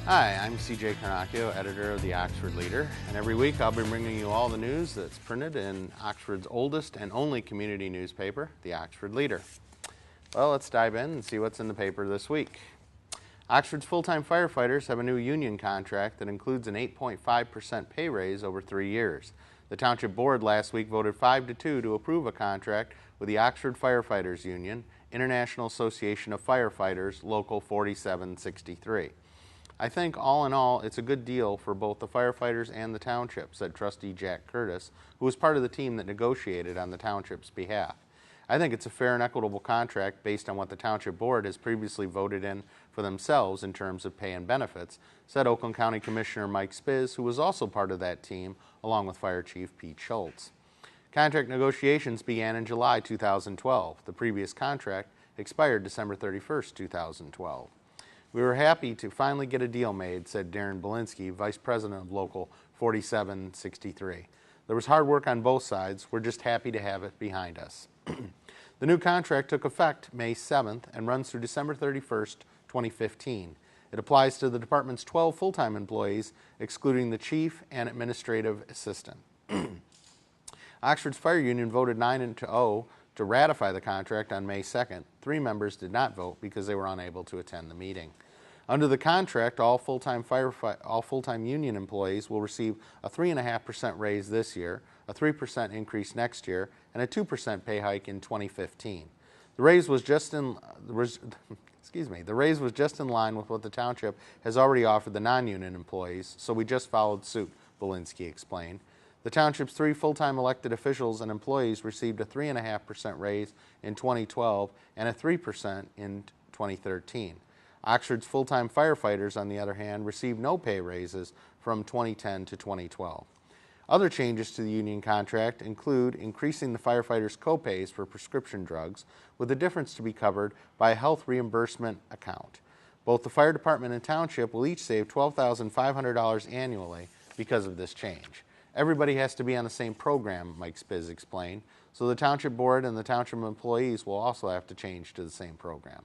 Hi, I'm CJ Carnacchio, editor of the Oxford Leader, and every week I'll be bringing you all the news that's printed in Oxford's oldest and only community newspaper, the Oxford Leader. Well, let's dive in and see what's in the paper this week. Oxford's full-time firefighters have a new union contract that includes an 8.5% pay raise over 3 years. The Township Board last week voted 5-2 to approve a contract with the Oxford Firefighters Union, International Association of Firefighters, Local 4763. I think all in all, it's a good deal for both the firefighters and the township, said Trustee Jack Curtis, who was part of the team that negotiated on the township's behalf. I think it's a fair and equitable contract based on what the Township Board has previously voted in for themselves in terms of pay and benefits, said Oakland County Commissioner Mike Spiz, who was also part of that team, along with Fire Chief Pete Schultz. Contract negotiations began in July 2012. The previous contract expired December 31st, 2012. We were happy to finally get a deal made, said Darren Belinsky, Vice President of Local 4763. There was hard work on both sides. We're just happy to have it behind us. The new contract took effect May 7th and runs through December 31st, 2015. It applies to the department's 12 full-time employees, excluding the chief and administrative assistant. Oxford's Fire Union voted 9-0 to ratify the contract on May 2nd. 3 members did not vote because they were unable to attend the meeting. Under the contract, all full-time union employees will receive a 3.5% raise this year, a 3% increase next year, and a 2% pay hike in 2015. The raise was just in line with what the township has already offered the non-union employees, so we just followed suit, Belinsky explained. The township's 3 full-time elected officials and employees received a 3.5% raise in 2012 and a 3% in 2013. Oxford's full-time firefighters, on the other hand, received no pay raises from 2010 to 2012. Other changes to the union contract include increasing the firefighters' co-pays for prescription drugs, with the difference to be covered by a health reimbursement account. Both the fire department and township will each save $12,500 annually because of this change. Everybody has to be on the same program, Mike Spiz explained, so the township board and the township employees will also have to change to the same program.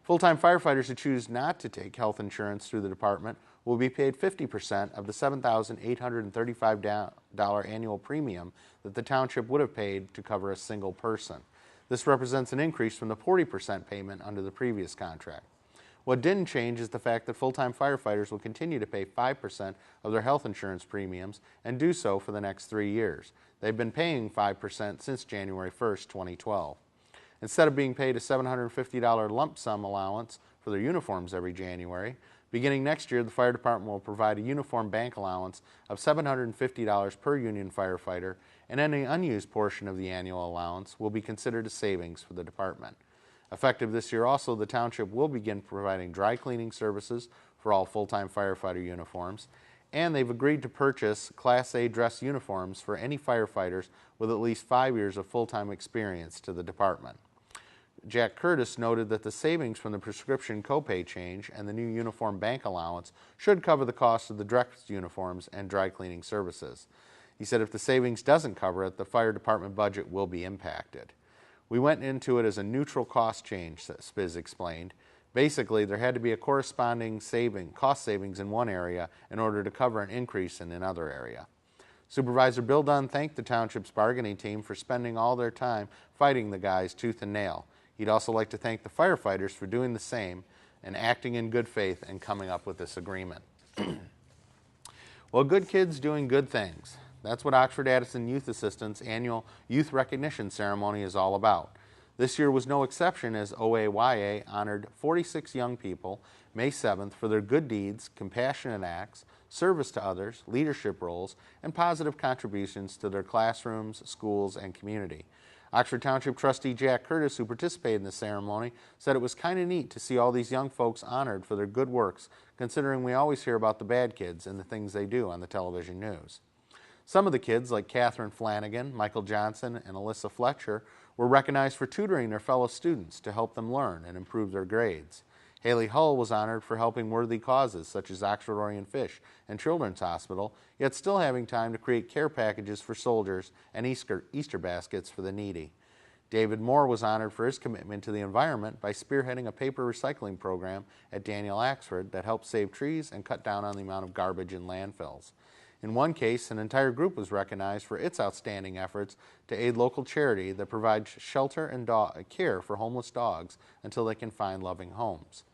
Full-time firefighters who choose not to take health insurance through the department will be paid 50% of the $7,835 annual premium that the township would have paid to cover a single person. This represents an increase from the 40% payment under the previous contract. What didn't change is the fact that full-time firefighters will continue to pay 5% of their health insurance premiums and do so for the next 3 years. They've been paying 5% since January 1st, 2012. Instead of being paid a $750 lump sum allowance for their uniforms every January, beginning next year, the fire department will provide a uniform bank allowance of $750 per union firefighter, and any unused portion of the annual allowance will be considered a savings for the department. Effective this year also, the township will begin providing dry cleaning services for all full-time firefighter uniforms, and they've agreed to purchase Class A dress uniforms for any firefighters with at least 5 years of full-time experience to the department. Jack Curtis noted that the savings from the prescription copay change and the new uniform bank allowance should cover the cost of the dress uniforms and dry cleaning services. He said if the savings doesn't cover it, the fire department budget will be impacted. We went into it as a neutral cost change, Spiz explained. Basically, there had to be a corresponding cost savings in one area in order to cover an increase in another area. Supervisor Bill Dunn thanked the township's bargaining team for spending all their time fighting the guys tooth and nail. He'd also like to thank the firefighters for doing the same and acting in good faith and coming up with this agreement. Well, good kids doing good things. That's what Oxford Addison Youth Assistant's annual Youth Recognition Ceremony is all about. This year was no exception as OAYA honored 46 young people May 7th for their good deeds, compassionate acts, service to others, leadership roles, and positive contributions to their classrooms, schools, and community. Oxford Township Trustee Jack Curtis, who participated in the ceremony, said it was kind of neat to see all these young folks honored for their good works, considering we always hear about the bad kids and the things they do on the television news. Some of the kids, like Catherine Flanagan, Michael Johnson, and Alyssa Fletcher, were recognized for tutoring their fellow students to help them learn and improve their grades. Haley Hull was honored for helping worthy causes such as Oxford Orient Fish and Children's Hospital, yet still having time to create care packages for soldiers and Easter baskets for the needy. David Moore was honored for his commitment to the environment by spearheading a paper recycling program at Daniel Axford that helped save trees and cut down on the amount of garbage in landfills. In one case, an entire group was recognized for its outstanding efforts to aid local charity that provides shelter and care for homeless dogs until they can find loving homes.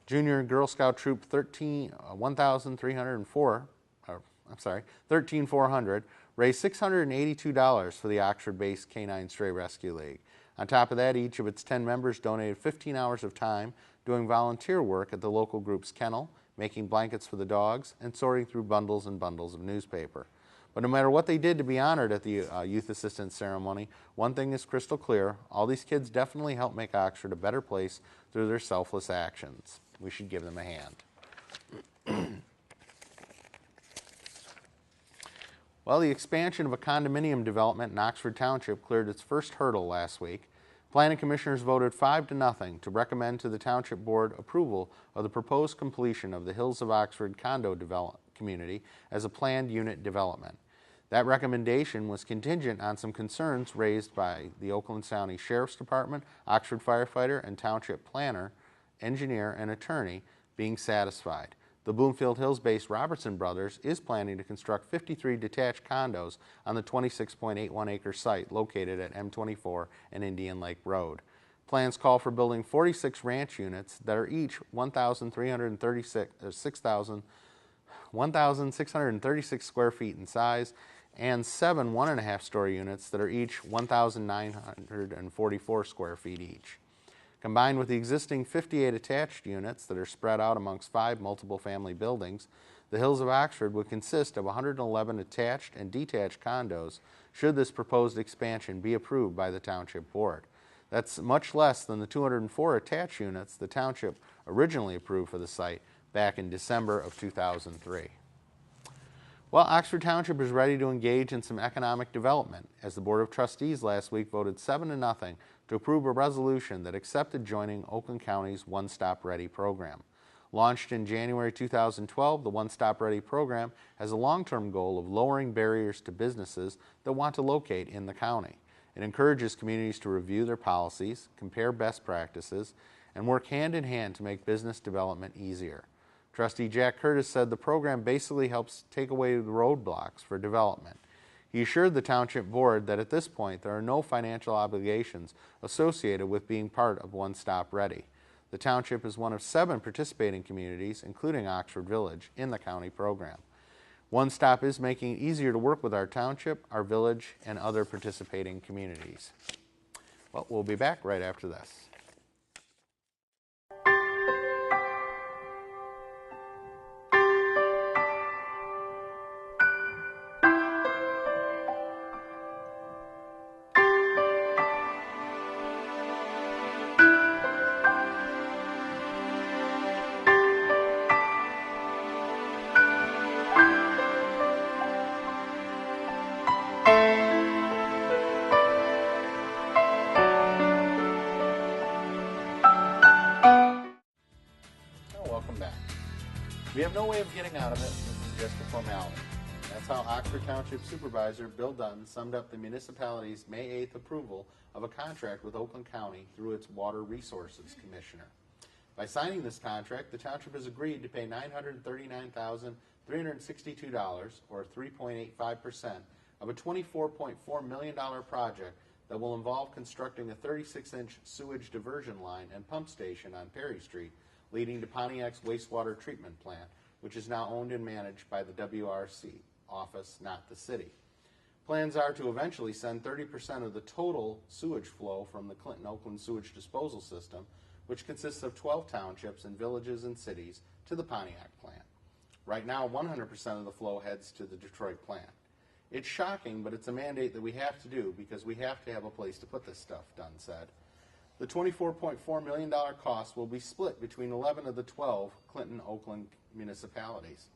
Junior Girl Scout Troop 13400 raised $682 for the Oxford-based Canine Stray Rescue League. On top of that, each of its 10 members donated 15 hours of time doing volunteer work at the local group's kennel, making blankets for the dogs, and sorting through bundles and bundles of newspaper. But no matter what they did to be honored at the Youth Assistance Ceremony, one thing is crystal clear: all these kids definitely helped make Oxford a better place through their selfless actions. We should give them a hand. Well, the expansion of a condominium development in Oxford Township cleared its first hurdle last week. Planning Commissioners voted 5-0 to recommend to the Township Board approval of the proposed completion of the Hills of Oxford condo community as a planned unit development. That recommendation was contingent on some concerns raised by the Oakland County Sheriff's Department, Oxford firefighter, and Township planner, engineer, and attorney being satisfied. The Bloomfield Hills-based Robertson Brothers is planning to construct 53 detached condos on the 26.81-acre site located at M24 and Indian Lake Road. Plans call for building 46 ranch units that are each 1,636 square feet in size, and 7 1.5-story units that are each 1,944 square feet each. Combined with the existing 58 attached units that are spread out amongst 5 multiple-family buildings, the Hills of Oxford would consist of 111 attached and detached condos should this proposed expansion be approved by the Township Board. That's much less than the 204 attached units the Township originally approved for the site back in December of 2003. Well, Oxford Township is ready to engage in some economic development, as the Board of Trustees last week voted 7-0 to approve a resolution that accepted joining Oakland County's One Stop Ready program. Launched in January 2012, the One Stop Ready program has a long-term goal of lowering barriers to businesses that want to locate in the county. It encourages communities to review their policies, compare best practices, and work hand in hand to make business development easier. Trustee Jack Curtis said the program basically helps take away the roadblocks for development. He assured the Township Board that at this point there are no financial obligations associated with being part of One Stop Ready. The Township is one of 7 participating communities, including Oxford Village, in the county program. One Stop is making it easier to work with our township, our village, and other participating communities. Well, we'll be back right after this. Welcome back. We have no way of getting out of it. This is just a formality. That's how Oxford Township Supervisor Bill Dunn summed up the municipality's May 8th approval of a contract with Oakland County through its Water Resources Commissioner. By signing this contract, the township has agreed to pay $939,362, or 3.85%, of a $24.4 million project that will involve constructing a 36-inch sewage diversion line and pump station on Perry Street, leading to Pontiac's wastewater treatment plant, which is now owned and managed by the WRC office, not the city. Plans are to eventually send 30% of the total sewage flow from the Clinton-Oakland sewage disposal system, which consists of 12 townships and villages and cities, to the Pontiac plant. Right now, 100% of the flow heads to the Detroit plant. It's shocking, but it's a mandate that we have to do because we have to have a place to put this stuff, Dunn said. The $24.4 million cost will be split between 11 of the 12 Clinton-Oakland municipalities.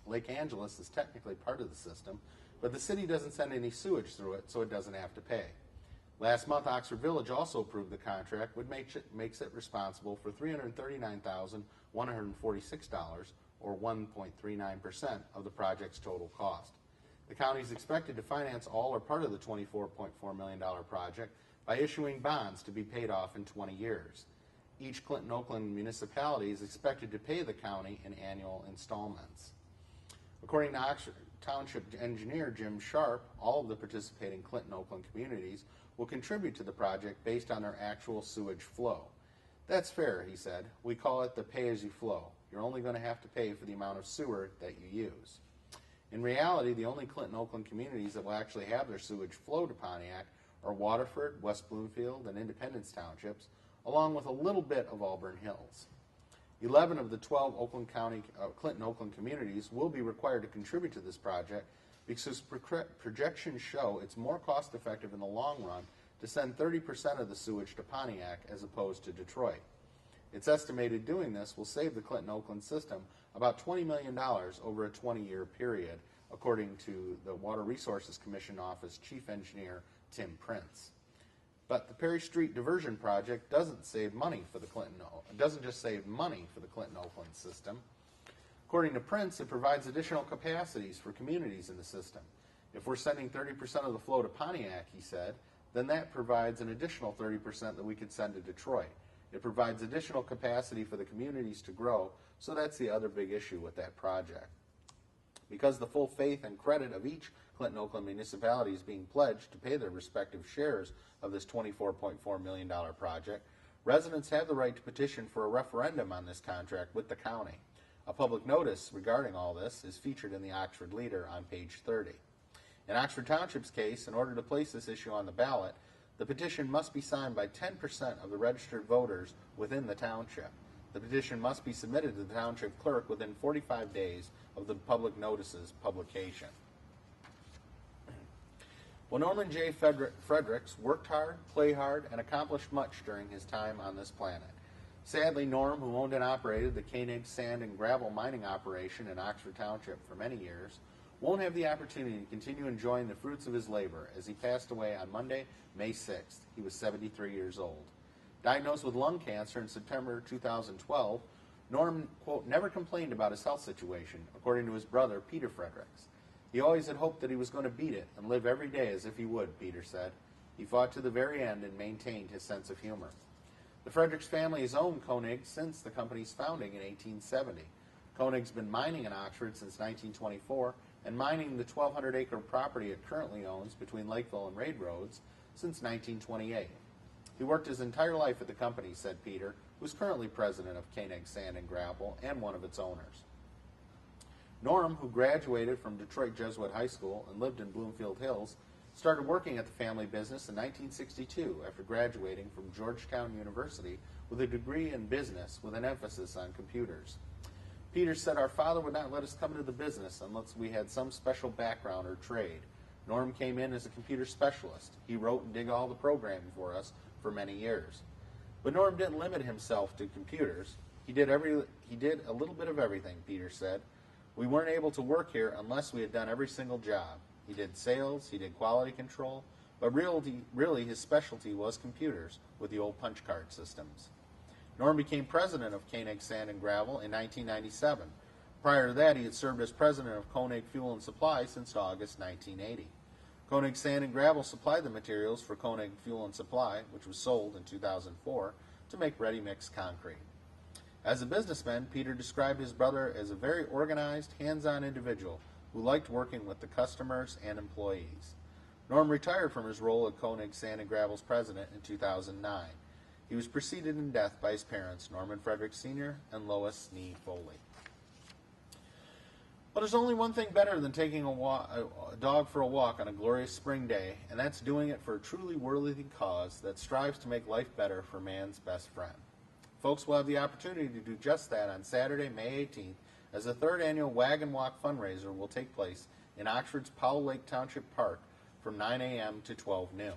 Lake Angeles is technically part of the system, but the city doesn't send any sewage through it, so it doesn't have to pay. Last month, Oxford Village also approved the contract, which makes it responsible for $339,146, or 1.39% of the project's total cost. The county is expected to finance all or part of the $24.4 million project by issuing bonds to be paid off in 20 years. Each Clinton-Oakland municipality is expected to pay the county in annual installments. According to Oxford Township engineer Jim Sharp, all of the participating Clinton-Oakland communities will contribute to the project based on their actual sewage flow. That's fair, he said. We call it the pay-as-you-flow. You're only going to have to pay for the amount of sewer that you use. In reality, the only Clinton-Oakland communities that will actually have their sewage flow to Pontiac are Waterford, West Bloomfield, and Independence Townships, along with a little bit of Auburn Hills. 11 of the 12 Clinton-Oakland communities will be required to contribute to this project because projections show it's more cost-effective in the long run to send 30% of the sewage to Pontiac as opposed to Detroit. It's estimated doing this will save the Clinton-Oakland system about $20 million over a 20-year period, according to the Water Resources Commission Office Chief Engineer Tim Prince. But the Perry Street Diversion Project doesn't just save money for the Clinton-Oakland system. According to Prince, it provides additional capacities for communities in the system. If we're sending 30% of the flow to Pontiac, he said, then that provides an additional 30% that we could send to Detroit. It provides additional capacity for the communities to grow, so that's the other big issue with that project. Because the full faith and credit of each Clinton-Oakland municipality is being pledged to pay their respective shares of this $24.4 million project, residents have the right to petition for a referendum on this contract with the county. A public notice regarding all this is featured in the Oxford Leader on page 30. In Oxford Township's case, in order to place this issue on the ballot, the petition must be signed by 10% of the registered voters within the township. The petition must be submitted to the township clerk within 45 days of the public notice's publication. Well, Norman J. Fredericks worked hard, played hard, and accomplished much during his time on this planet. Sadly, Norm, who owned and operated the Koenig sand and gravel mining operation in Oxford Township for many years, won't have the opportunity to continue enjoying the fruits of his labor as he passed away on Monday, May 6th. He was 73 years old. Diagnosed with lung cancer in September 2012, Norm, quote, never complained about his health situation, according to his brother, Peter Fredericks. He always had hoped that he was going to beat it and live every day as if he would, Peter said. He fought to the very end and maintained his sense of humor. The Fredericks family has owned Koenig since the company's founding in 1870. Koenig's been mining in Oxford since 1924 and mining the 1,200-acre property it currently owns between Lakeville and Raid Roads since 1928. He worked his entire life at the company, said Peter, who is currently president of Koenig Sand and Gravel and one of its owners. Norm, who graduated from Detroit Jesuit High School and lived in Bloomfield Hills, started working at the family business in 1962 after graduating from Georgetown University with a degree in business with an emphasis on computers. Peter said, our father would not let us come into the business unless we had some special background or trade. Norm came in as a computer specialist. He wrote and did all the programming for us for many years. But Norm didn't limit himself to computers. He did a little bit of everything, Peter said. We weren't able to work here unless we had done every single job. He did sales, he did quality control, but really his specialty was computers with the old punch card systems. Norm became president of Koenig Sand and Gravel in 1997. Prior to that, he had served as president of Koenig Fuel and Supply since August 1980. Koenig Sand and Gravel supplied the materials for Koenig Fuel and Supply, which was sold in 2004, to make ready-mix concrete. As a businessman, Peter described his brother as a very organized, hands-on individual who liked working with the customers and employees. Norm retired from his role as Koenig Sand and Gravel's president in 2009. He was preceded in death by his parents, Norman Frederick Sr. and Lois Nee Foley. But there's only one thing better than taking a dog for a walk on a glorious spring day, and that's doing it for a truly worthy cause that strives to make life better for man's best friend. Folks will have the opportunity to do just that on Saturday, May 18th, as the third annual Wagon Walk fundraiser will take place in Oxford's Powell Lake Township Park from 9 a.m. to 12 noon.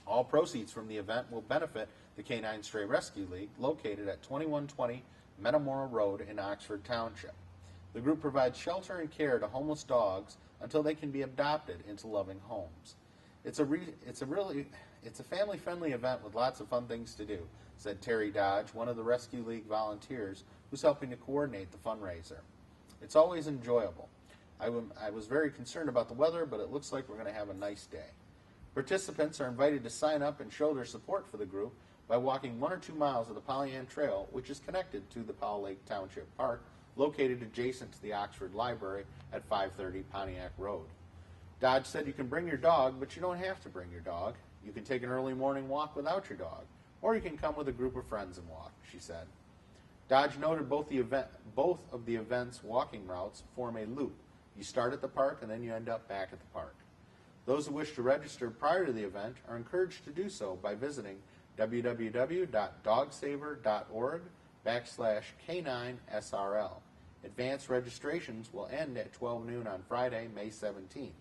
All proceeds from the event will benefit the Canine Stray Rescue League, located at 2120 Metamora Road in Oxford Township. The group provides shelter and care to homeless dogs until they can be adopted into loving homes. It's a family-friendly event with lots of fun things to do, said Terry Dodge, one of the Rescue League volunteers who's helping to coordinate the fundraiser. It's always enjoyable. I was very concerned about the weather, but it looks like we're going to have a nice day. Participants are invited to sign up and show their support for the group by walking 1 or 2 miles of the Pollyann Trail, which is connected to the Powell Lake Township Park, located adjacent to the Oxford Library at 530 Pontiac Road. Dodge said you can bring your dog, but you don't have to bring your dog. You can take an early morning walk without your dog, or you can come with a group of friends and walk, she said. Dodge noted both of the event's walking routes form a loop. You start at the park and then you end up back at the park. Those who wish to register prior to the event are encouraged to do so by visiting www.dogsaver.org/K9SRL. Advanced registrations will end at 12 noon on Friday, May 17th.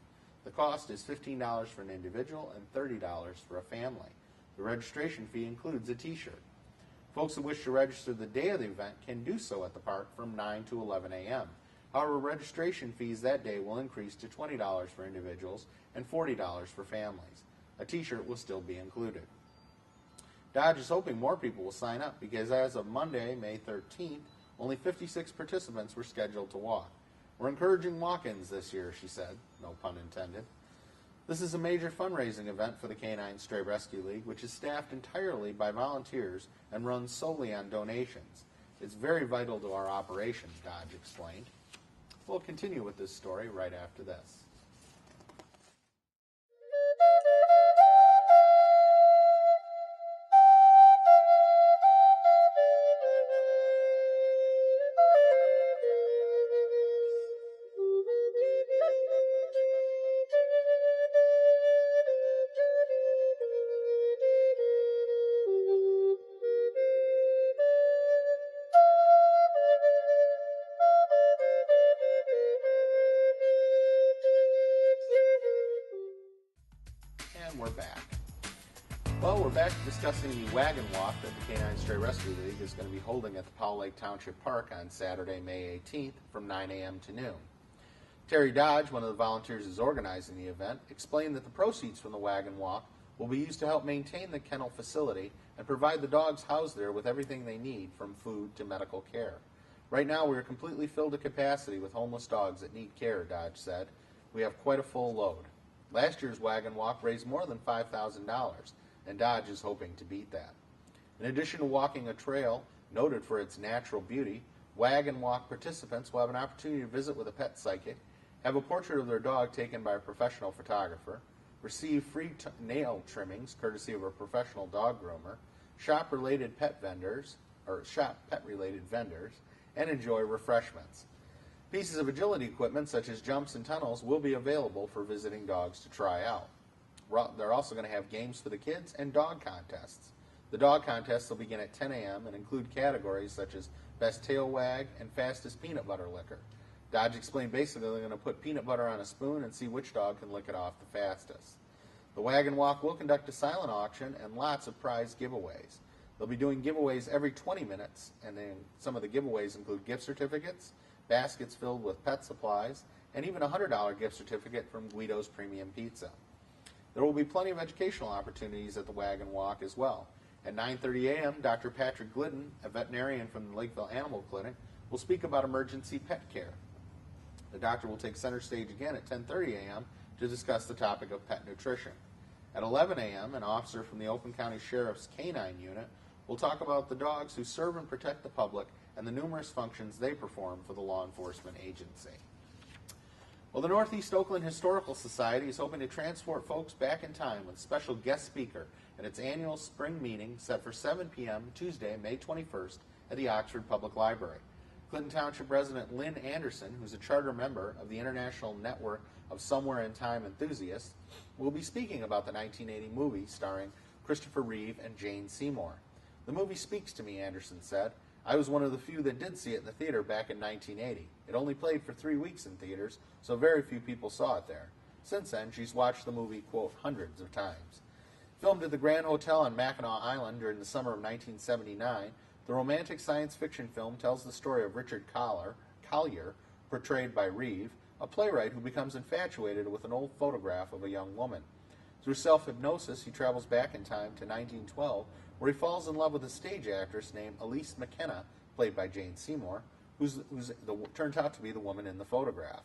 The cost is $15 for an individual and $30 for a family. The registration fee includes a t-shirt. Folks who wish to register the day of the event can do so at the park from 9 to 11 a.m. However, registration fees that day will increase to $20 for individuals and $40 for families. A t-shirt will still be included. Dodge is hoping more people will sign up because as of Monday, May 13th, only 56 participants were scheduled to walk. We're encouraging walk-ins this year, she said, no pun intended. This is a major fundraising event for the Canine Stray Rescue League, which is staffed entirely by volunteers and runs solely on donations. It's very vital to our operations, Dodge explained. We'll continue with this story right after this. And we're back. Well, we're back discussing the wagon walk that the Canine Stray Rescue League is going to be holding at the Powell Lake Township Park on Saturday, May 18th from 9 a.m. to noon. Terry Dodge, one of the volunteers who's organizing the event, explained that the proceeds from the wagon walk will be used to help maintain the kennel facility and provide the dogs housed there with everything they need, from food to medical care. Right now, we are completely filled to capacity with homeless dogs that need care, Dodge said. We have quite a full load. Last year's wagon walk raised more than $5,000, and Dodge is hoping to beat that. In addition to walking a trail noted for its natural beauty, wagon walk participants will have an opportunity to visit with a pet psychic, have a portrait of their dog taken by a professional photographer, receive free nail trimmings courtesy of a professional dog groomer, shop pet-related vendors, and enjoy refreshments. Pieces of agility equipment such as jumps and tunnels will be available for visiting dogs to try out. They're also going to have games for the kids and dog contests. The dog contests will begin at 10 a.m. and include categories such as best tail wag and fastest peanut butter licker. Dodge explained basically they're going to put peanut butter on a spoon and see which dog can lick it off the fastest. The wagon walk will conduct a silent auction and lots of prize giveaways. They'll be doing giveaways every 20 minutes, and then some of the giveaways include gift certificates, baskets filled with pet supplies, and even a $100 gift certificate from Guido's Premium Pizza. There will be plenty of educational opportunities at the wagon walk as well. At 9:30 a.m., Dr. Patrick Glidden, a veterinarian from the Lakeville Animal Clinic, will speak about emergency pet care. The doctor will take center stage again at 10:30 a.m. to discuss the topic of pet nutrition. At 11 a.m., an officer from the Oakland County Sheriff's Canine Unit will talk about the dogs who serve and protect the public and the numerous functions they perform for the law enforcement agency. Well, the Northeast Oakland Historical Society is hoping to transport folks back in time with a special guest speaker at its annual spring meeting set for 7 p.m. Tuesday, May 21st at the Oxford Public Library. Clinton Township resident Lynn Anderson, who's a charter member of the International Network of Somewhere in Time enthusiasts, will be speaking about the 1980 movie starring Christopher Reeve and Jane Seymour. The movie speaks to me, Anderson said. I was one of the few that did see it in the theater back in 1980. It only played for 3 weeks in theaters, so very few people saw it there. Since then, she's watched the movie, quote, hundreds of times. Filmed at the Grand Hotel on Mackinac Island during the summer of 1979, the romantic science fiction film tells the story of Richard Collier, portrayed by Reeve, a playwright who becomes infatuated with an old photograph of a young woman. Through self-hypnosis, he travels back in time to 1912, where he falls in love with a stage actress named Elise McKenna, played by Jane Seymour, who turns out to be the woman in the photograph.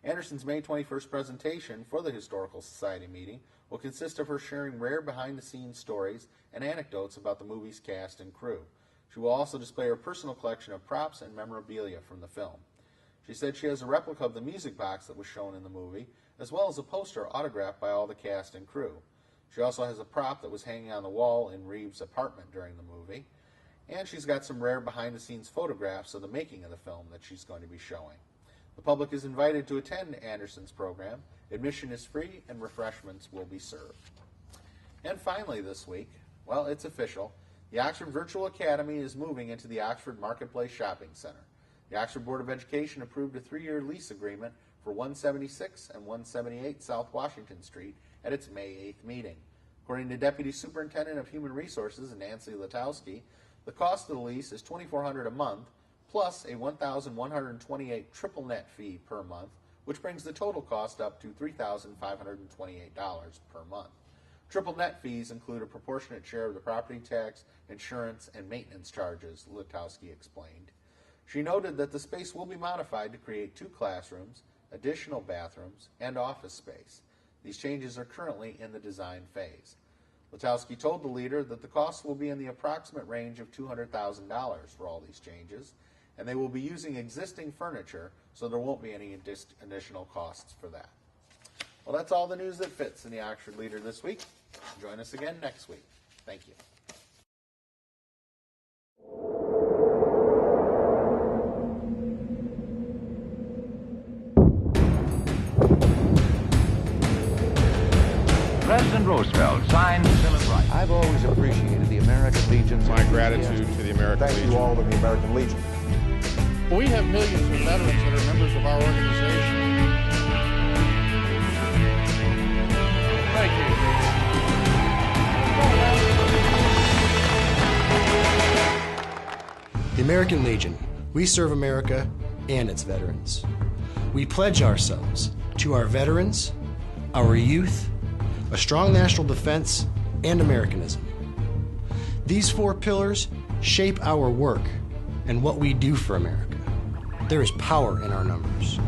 Anderson's May 21st presentation for the Historical Society meeting will consist of her sharing rare behind-the-scenes stories and anecdotes about the movie's cast and crew. She will also display her personal collection of props and memorabilia from the film. She said she has a replica of the music box that was shown in the movie, as well as a poster autographed by all the cast and crew. She also has a prop that was hanging on the wall in Reeves' apartment during the movie, and she's got some rare behind-the-scenes photographs of the making of the film that she's going to be showing. The public is invited to attend Anderson's program. Admission is free and refreshments will be served. And finally this week, well, it's official, the Oxford Virtual Academy is moving into the Oxford Marketplace Shopping Center. The Oxford Board of Education approved a 3-year lease agreement for 176 and 178 South Washington Street at its May 8th meeting. According to Deputy Superintendent of Human Resources Nancy Letowski, the cost of the lease is $2,400 a month, plus a $1,128 triple net fee per month, which brings the total cost up to $3,528 per month. Triple net fees include a proportionate share of the property tax, insurance, and maintenance charges, Letowski explained. She noted that the space will be modified to create 2 classrooms, additional bathrooms, and office space. These changes are currently in the design phase. Letowski told the leader that the costs will be in the approximate range of $200,000 for all these changes, and they will be using existing furniture, so there won't be any additional costs for that. Well, that's all the news that fits in the Oxford Leader this week. Join us again next week. Thank you. President Roosevelt signed the Bill of Rights. I've always appreciated the American Legion's My gratitude to the American Legion. Thank you all to the American Legion. We have millions of veterans that are members of our organization. Thank you. The American Legion. We serve America and its veterans. We pledge ourselves to our veterans, our youth, a strong national defense, and Americanism. These 4 pillars shape our work and what we do for America. There is power in our numbers.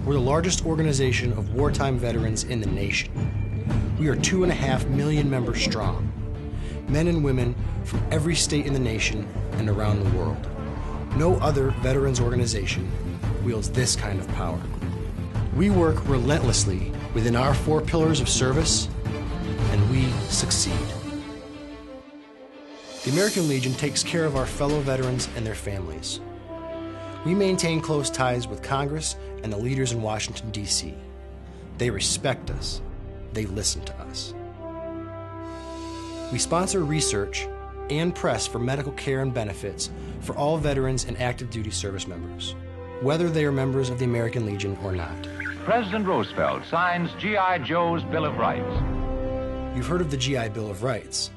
We're the largest organization of wartime veterans in the nation. We are 2.5 million members strong, men and women from every state in the nation and around the world. No other veterans organization wields this kind of power. We work relentlessly within our 4 pillars of service, and we succeed. The American Legion takes care of our fellow veterans and their families. We maintain close ties with Congress and the leaders in Washington, D.C. They respect us. They listen to us. We sponsor research and press for medical care and benefits for all veterans and active duty service members, whether they are members of the American Legion or not. President Roosevelt signs G.I. Joe's Bill of Rights. You've heard of the GI Bill of Rights,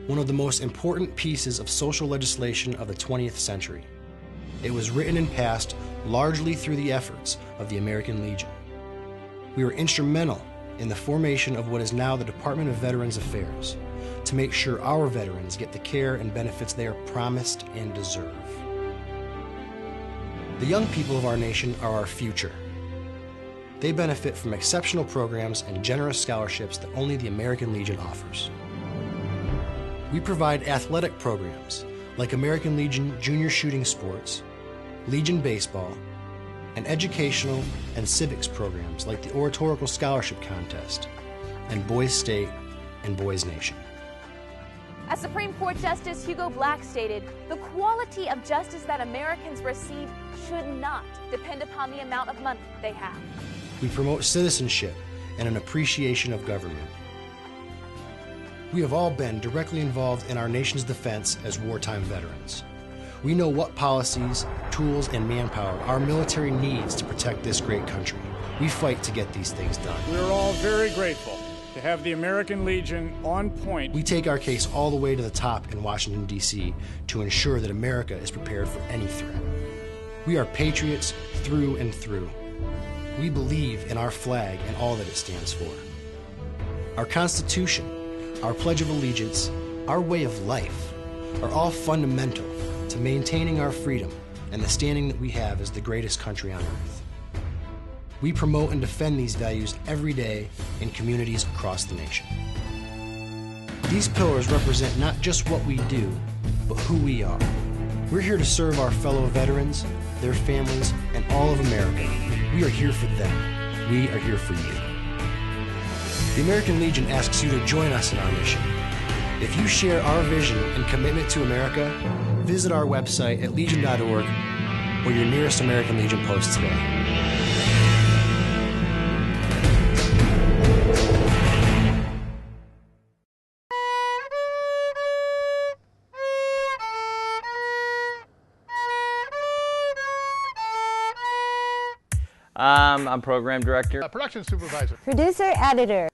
one of the most important pieces of social legislation of the 20th century. It was written and passed largely through the efforts of the American Legion. We were instrumental in the formation of what is now the Department of Veterans Affairs to make sure our veterans get the care and benefits they are promised and deserve. The young people of our nation are our future. They benefit from exceptional programs and generous scholarships that only the American Legion offers. We provide athletic programs like American Legion Junior Shooting Sports, Legion Baseball, and educational and civics programs like the Oratorical Scholarship Contest and Boys State and Boys Nation. As Supreme Court Justice Hugo Black stated, the quality of justice that Americans receive should not depend upon the amount of money they have. We promote citizenship and an appreciation of government. We have all been directly involved in our nation's defense as wartime veterans. We know what policies, tools, and manpower our military needs to protect this great country. We fight to get these things done. We're all very grateful to have the American Legion on point. We take our case all the way to the top in Washington, D.C. to ensure that America is prepared for any threat. We are patriots through and through. We believe in our flag and all that it stands for. Our Constitution, our Pledge of Allegiance, our way of life are all fundamental to maintaining our freedom and the standing that we have as the greatest country on earth. We promote and defend these values every day in communities across the nation. These pillars represent not just what we do, but who we are. We're here to serve our fellow veterans, their families, and all of America. We are here for them. We are here for you. The American Legion asks you to join us in our mission. If you share our vision and commitment to America, visit our website at legion.org or your nearest American Legion post today. I'm program director. Production supervisor. Producer, editor.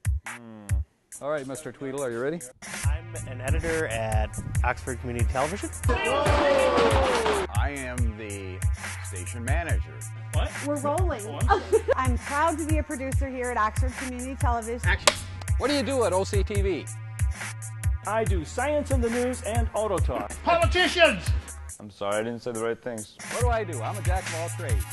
All right, Mr. Tweedle, are you ready? I'm an editor at Oxford Community Television. I am the station manager. What? We're rolling. I'm proud to be a producer here at Oxford Community Television. Action. What do you do at OCTV? I do science in the news and auto talk. Politicians! I'm sorry, I didn't say the right things. What do I do? I'm a jack of all trades.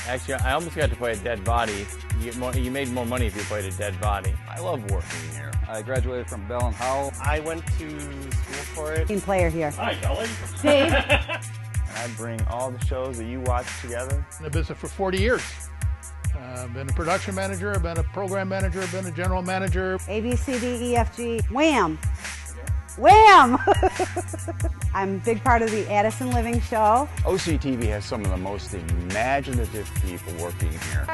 Actually, I almost got to play a dead body. You made more money if you played a dead body. I love working here. I graduated from Bell and Howell. I went to school for it. Team player here. Hi, Kelly. Dave. I bring all the shows that you watch together. In the business for 40 years. I've been a production manager, I've been a program manager, I've been a general manager. A, B, C, D, E, F, G. Wham! Wham! I'm a big part of the Addison Living Show. OCTV has some of the most imaginative people working here.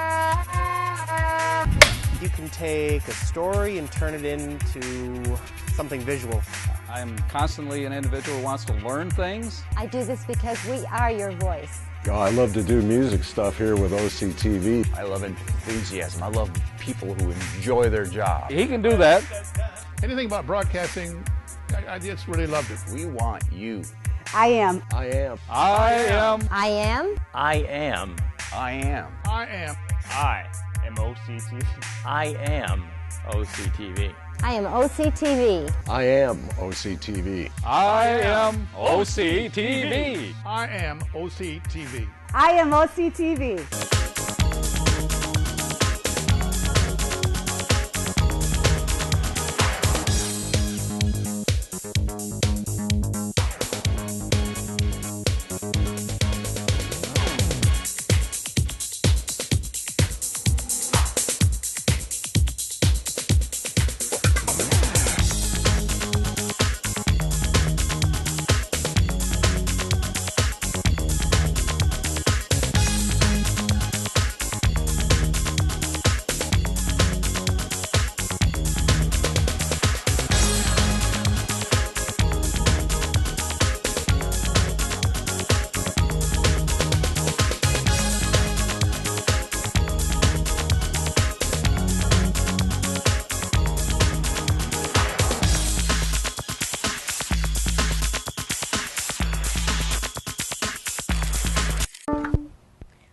You can take a story and turn it into something visual. I'm constantly an individual who wants to learn things. I do this because we are your voice. Oh, I love to do music stuff here with OCTV. I love enthusiasm. I love people who enjoy their job. He can do that. Anything about broadcasting, I just really loved it. We want you. I am. I am. I am. I am. I am. I am. I am. I am OCTV. I am OCTV. I am OCTV. I am OCTV. I am OCTV. I am OCTV. I am OCTV.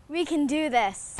We can do this.